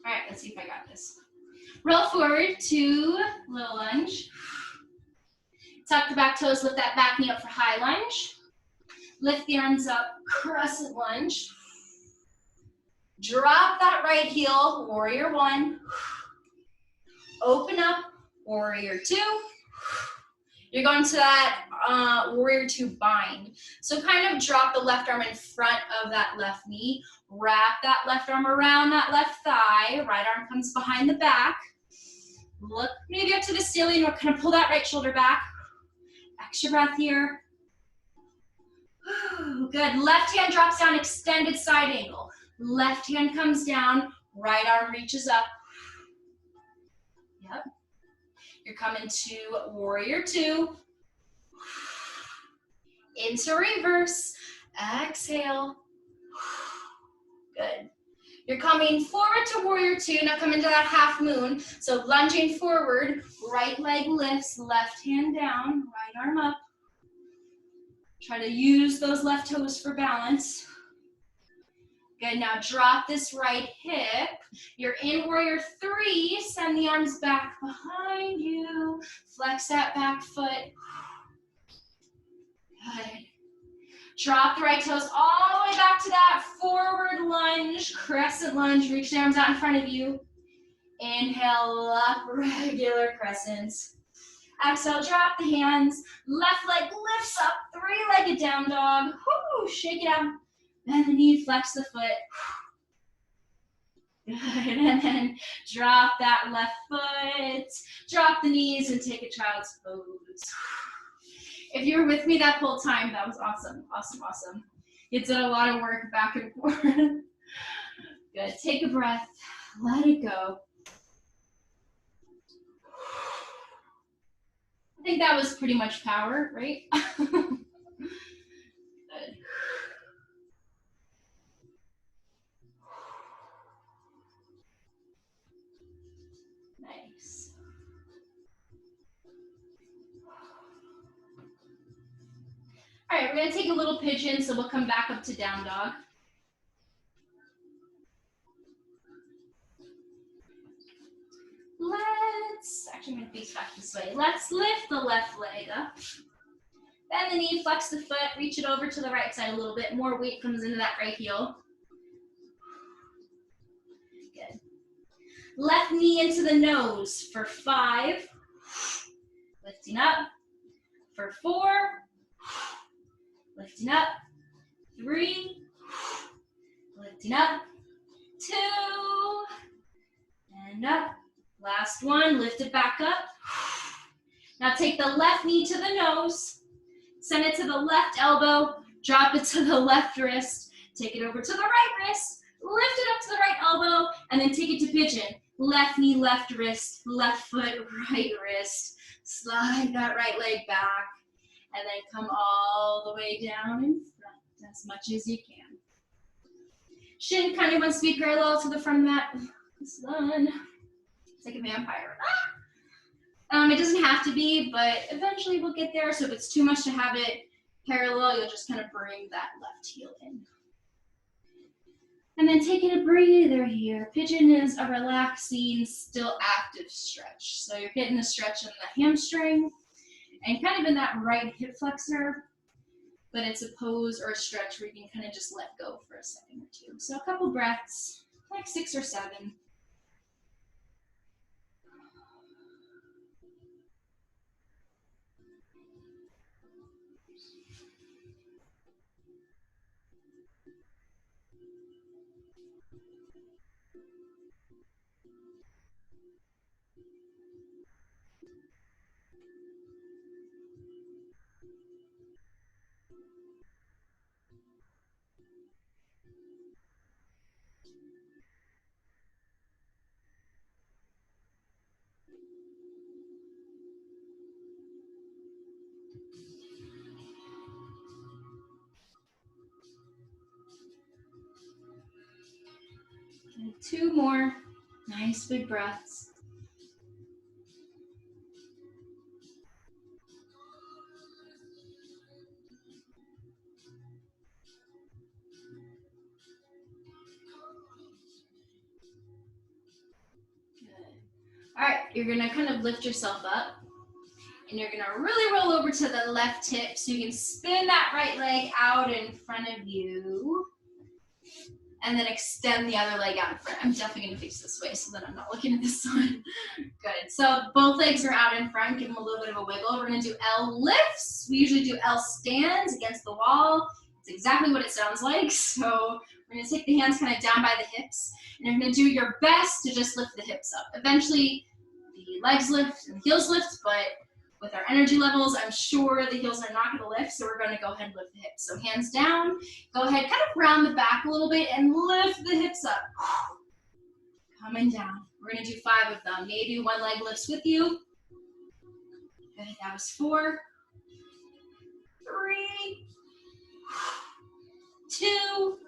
All right, let's see if I got this. Roll forward to low lunge. Tuck the back toes, lift that back knee up for high lunge. Lift the arms up, crescent lunge. Drop that right heel, warrior one. Open up, warrior two. You're going to that warrior two bind. So kind of drop the left arm in front of that left knee. Wrap that left arm around that left thigh. Right arm comes behind the back. Look maybe up to the ceiling or kind of pull that right shoulder back. Extra breath here. Good. Left hand drops down, extended side angle. Left hand comes down, right arm reaches up. Yep. You're coming to warrior two. Into reverse. Exhale. Good. You're coming forward to warrior two. Now come into that half moon. So lunging forward, right leg lifts, left hand down, right arm up. Try to use those left toes for balance. Good, now drop this right hip. You're in warrior three. Send the arms back behind you. Flex that back foot. Good. Drop the right toes all the way back to that forward lunge, crescent lunge. Reach the arms out in front of you. Inhale up, regular crescents. Exhale, drop the hands. Left leg lifts up, three-legged down dog. Woo, shake it out. Bend the knee, flex the foot. Good, and then drop that left foot. Drop the knees and take a child's pose. If you were with me that whole time, that was awesome, awesome, awesome. You did a lot of work back and forth. Good, take a breath, let it go. I think that was pretty much power, right? Good. Nice. All right, we're gonna take a little pigeon, so we'll come back up to down dog. Actually I'm gonna face back this way. Let's lift the left leg up. Bend the knee, flex the foot, reach it over to the right side a little bit. More weight comes into that right heel. Good. Left knee into the nose for 5. Lifting up. For 4. Lifting up. 3. Lifting up. 2. And up. Last one, lift it back up. Now take the left knee to the nose, send it to the left elbow, drop it to the left wrist, take it over to the right wrist, lift it up to the right elbow, and then take it to pigeon. Left knee, left wrist, left foot, right wrist. Slide that right leg back, and then come all the way down in front as much as you can. Shin kind of wants to be parallel to the front of that. This one. It's like a vampire. It doesn't have to be, but eventually we'll get there. So if it's too much to have it parallel, you'll just kind of bring that left heel in. And then taking a breather here. Pigeon is a relaxing, still active stretch. So you're getting the stretch in the hamstring and kind of in that right hip flexor, but it's a pose or a stretch where you can kind of just let go for a second or two. So a couple breaths, like 6 or 7. And 2 more. Nice big breaths. Good. All right, you're gonna kind of lift yourself up and you're gonna really roll over to the left hip so you can spin that right leg out in front of you. And then extend the other leg out in front. I'm definitely gonna face this way so that I'm not looking at this one. Good, so both legs are out in front, give them a little bit of a wiggle. We're gonna do L lifts. We usually do L stands against the wall. It's exactly what it sounds like. So we're gonna take the hands kind of down by the hips and you're gonna do your best to just lift the hips up. Eventually the legs lift and the heels lift, but with our energy levels, I'm sure the heels are not gonna lift, so we're gonna go ahead and lift the hips. So hands down, go ahead, kind of round the back a little bit and lift the hips up. Coming down. We're gonna do 5 of them. Maybe one leg lifts with you. Good, that was 4, 3, 2,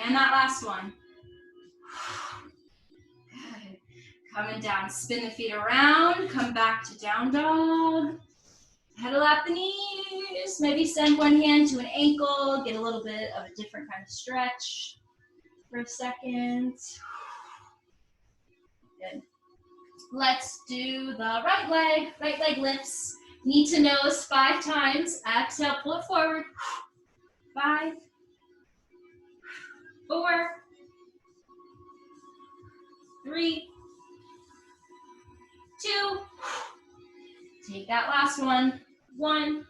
and that last one. Good. Coming down, spin the feet around, come back to down dog. Pedal at the knees, maybe send one hand to an ankle, get a little bit of a different kind of stretch for a second. Good. Let's do the right leg lifts. Knee to nose 5 times. Exhale, pull it forward. 5, 4, 3, 2. Take that last one. 1.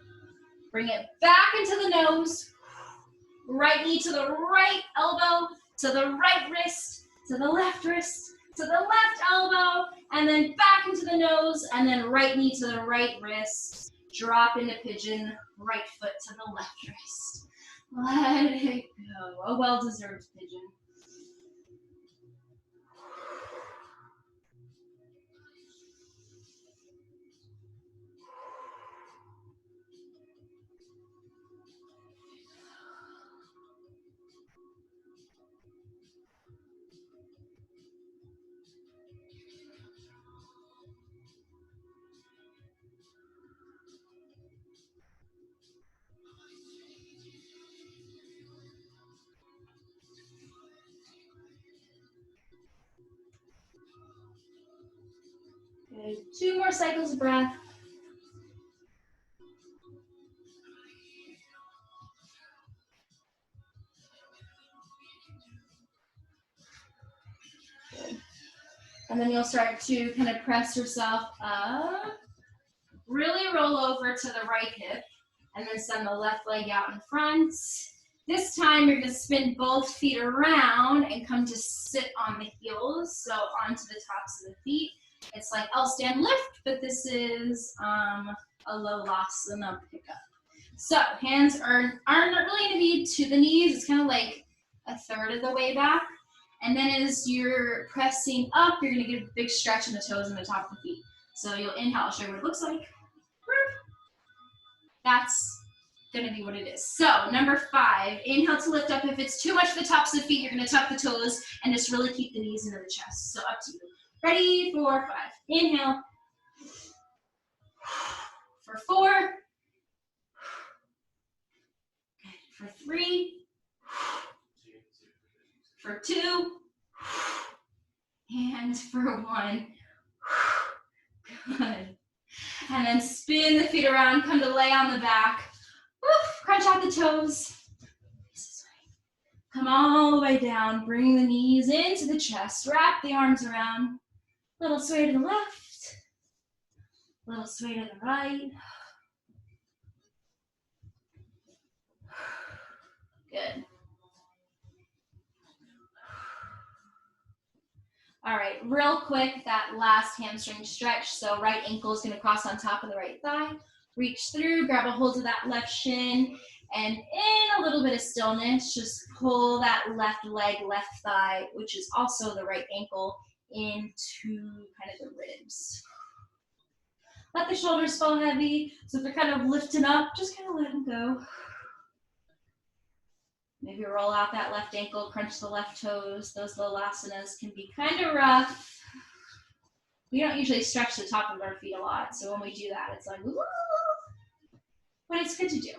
Bring it back into the nose. Right knee to the right elbow, to the right wrist, to the left wrist, to the left elbow, and then back into the nose, and then right knee to the right wrist. Drop into pigeon, right foot to the left wrist. Let it go. A well-deserved pigeon. Good. 2 more cycles of breath. Good. And then you'll start to kind of press yourself up. Really roll over to the right hip and then send the left leg out in front. This time you're gonna spin both feet around and come to sit on the heels, so onto the tops of the feet. It's like L stand lift, but this is a low lossana pickup. So hands aren't really gonna be to the knees, it's kind of like a third of the way back. And then as you're pressing up, you're gonna get a big stretch in the toes and the top of the feet. So you'll inhale, I'll show you what it looks like. That's gonna be what it is. So number 5, inhale to lift up. If it's too much for the tops of the feet, you're gonna tuck the toes and just really keep the knees into the chest. So up to you. Ready for 5. Inhale. For 4. For 3. For 2. And for 1. Good. And then spin the feet around, come to lay on the back. Woof, crunch out the toes. Come all the way down, bring the knees into the chest, wrap the arms around. Little sway to the left, little sway to the right. Good. All right, real quick, that last hamstring stretch. So right ankle is gonna cross on top of the right thigh. Reach through, grab a hold of that left shin, And in a little bit of stillness, just pull that left leg, left thigh, which is also the right ankle, into kind of the ribs. Let the shoulders fall heavy. So if they're kind of lifting up, just kind of let them go. Maybe roll out that left ankle, crunch the left toes. Those low asanas can be kind of rough. We don't usually stretch the top of our feet a lot, so when we do that, it's like, woo! But it's good to do.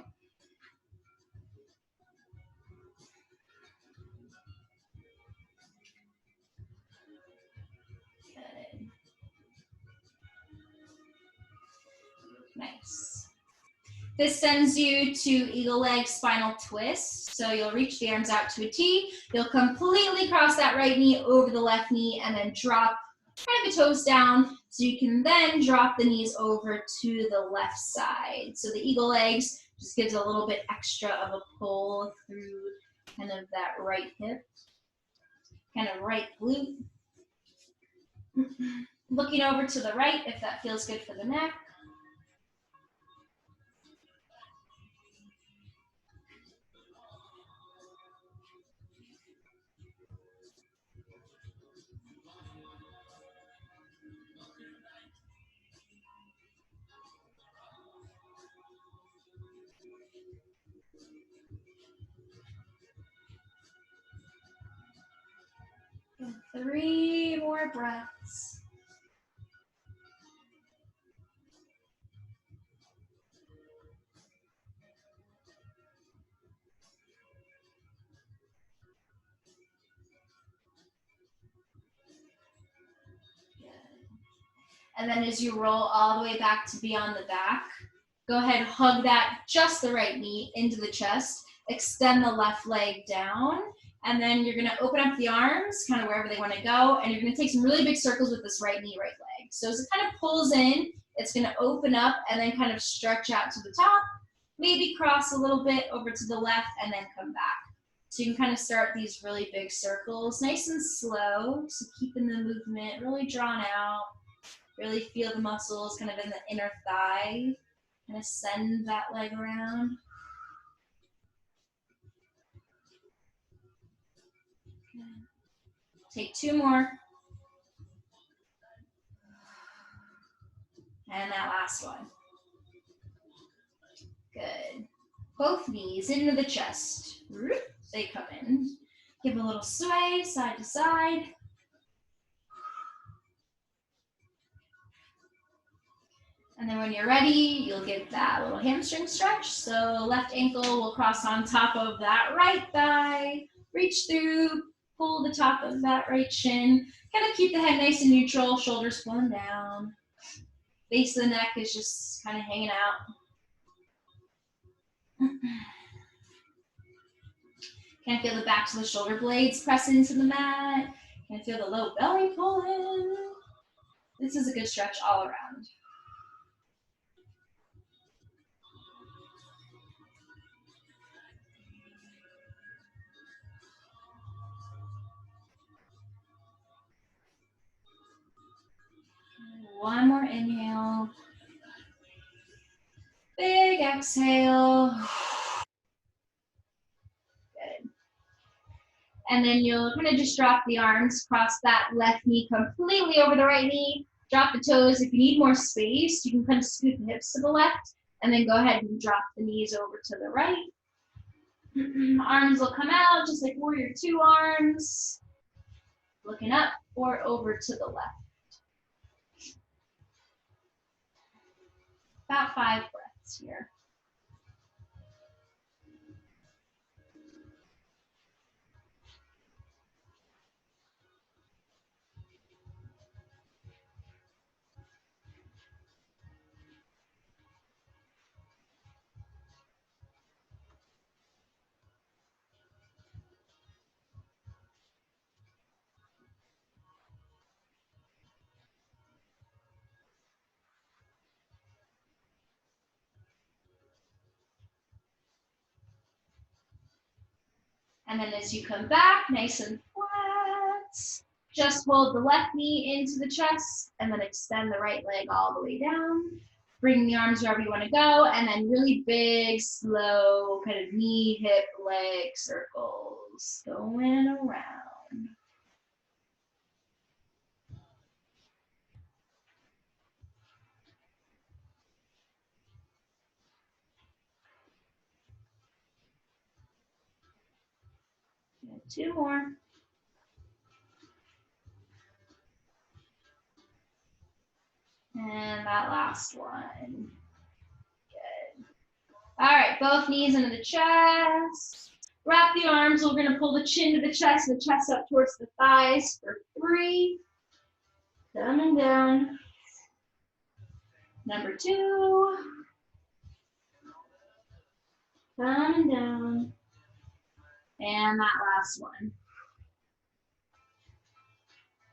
Good. Nice. This sends you to eagle leg spinal twist. So you'll reach the arms out to a T. You'll completely cross that right knee over the left knee and then drop kind of the toes down. So you can then drop the knees over to the left side. So the eagle legs just gives a little bit extra of a pull through kind of that right hip, kind of right glute. Looking over to the right if that feels good for the neck. And 3 more breaths. And then as you roll all the way back to be on the back, go ahead, hug that just the right knee into the chest, extend the left leg down, and then you're gonna open up the arms, kind of wherever they wanna go, and you're gonna take some really big circles with this right knee, right leg. So as it kind of pulls in, it's gonna open up and then kind of stretch out to the top, maybe cross a little bit over to the left and then come back. So you can kind of start these really big circles, nice and slow, so keeping the movement really drawn out. Really feel the muscles kind of in the inner thigh. Kind of send that leg around. Take 2 more. And that last one. Good. Both knees into the chest. They come in. Give a little sway side to side. And then when you're ready, you'll get that little hamstring stretch. So left ankle will cross on top of that right thigh. Reach through, pull the top of that right shin. Kind of keep the head nice and neutral, shoulders flowing down. Base of the neck is just kind of hanging out. Can feel the backs of the shoulder blades press into the mat. Can feel the low belly pull in. This is a good stretch all around. One more inhale. Big exhale. Good. And then you'll kind of just drop the arms, cross that left knee completely over the right knee. Drop the toes. If you need more space, you can kind of scoot the hips to the left, and then go ahead and drop the knees over to the right. Arms will come out just like warrior 2 arms. Looking up or over to the left. About 5 breaths here. And then as you come back, nice and flat, just hold the left knee into the chest and then extend the right leg all the way down. Bring the arms wherever you want to go, and then really big, slow, kind of knee, hip, leg circles going around. Two more. And that last one. Good. All right, both knees into the chest. Wrap the arms. We're going to pull the chin to the chest up towards the thighs for 3. Coming down. Number 2. Coming down. And that last one.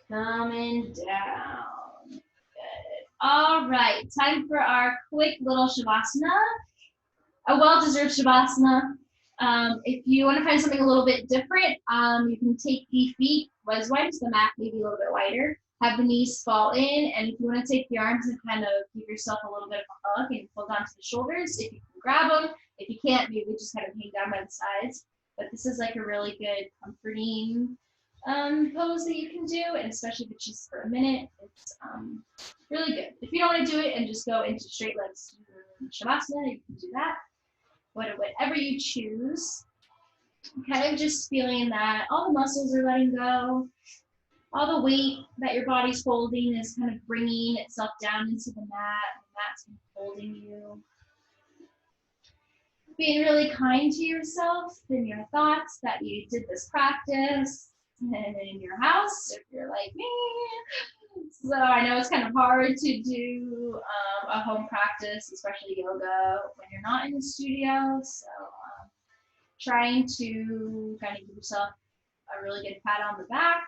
Coming down. Good. All right, time for our quick little Shavasana. A well-deserved Shavasana. If you want to find something a little bit different, you can take the feet as wide as the mat, maybe a little bit wider. Have the knees fall in, and if you want to take the arms and kind of give yourself a little bit of a hug and hold onto the shoulders, if you can grab them. If you can't, maybe just kind of hang down by the sides. But this is like a really good comforting pose that you can do, and especially if it's just for a minute, it's really good. If you don't want to do it and just go into straight legs Shavasana, you can do that. Whatever you choose. Kind of just feeling that all the muscles are letting go. All the weight that your body's holding is kind of bringing itself down into the mat. The mat's kind of holding you. Being really kind to yourself in your thoughts that you did this practice and in your house if you're like me. So I know it's kind of hard to do a home practice, especially yoga, when you're not in the studio. So trying to kind of give yourself a really good pat on the back.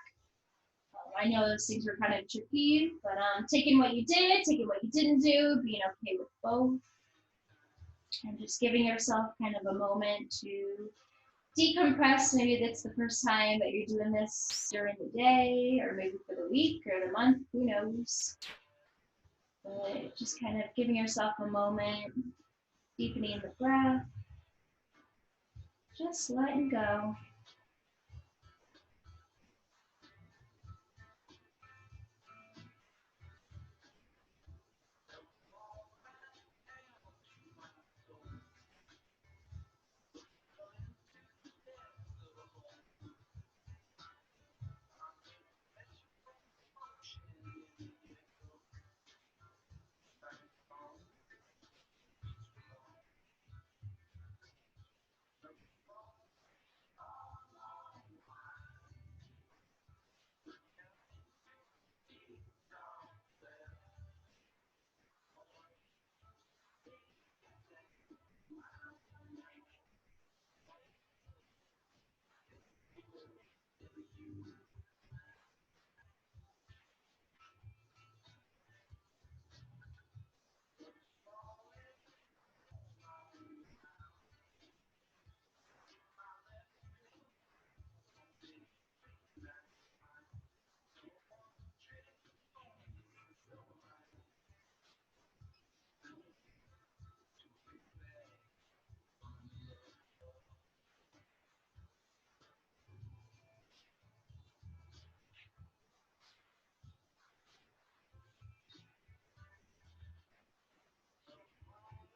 I know those things were kind of tricky, but taking what you did, taking what you didn't do, being okay with both, and just giving yourself kind of a moment to decompress. Maybe that's the first time that you're doing this during the day, or maybe for the week or the month, who knows. But just kind of giving yourself a moment, deepening the breath, just letting go.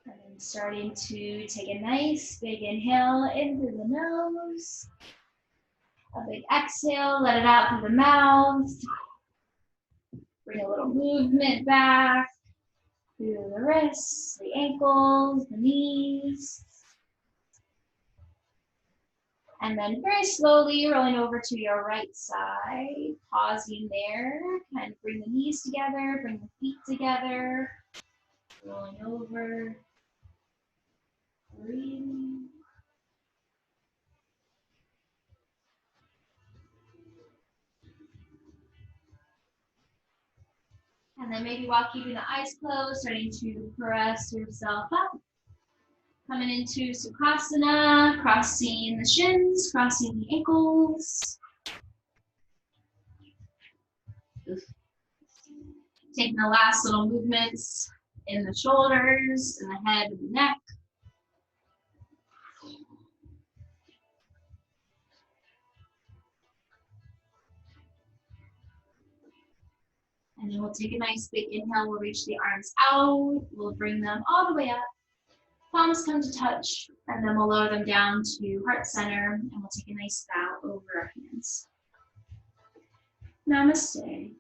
And starting to take a nice big inhale in through the nose. A big exhale, let it out through the mouth. Bring a little movement back through the wrists, the ankles, the knees. And then very slowly rolling over to your right side, pausing there, kind of bring the knees together, bring the feet together, rolling over, breathing. And then maybe while keeping the eyes closed, starting to press yourself up. Coming into Sukhasana, crossing the shins, crossing the ankles. Taking the last little movements in the shoulders, in the head, and the neck. And then we'll take a nice big inhale. We'll reach the arms out. We'll bring them all the way up. Palms come to touch, and then we'll lower them down to heart center, and we'll take a nice bow over our hands. Namaste.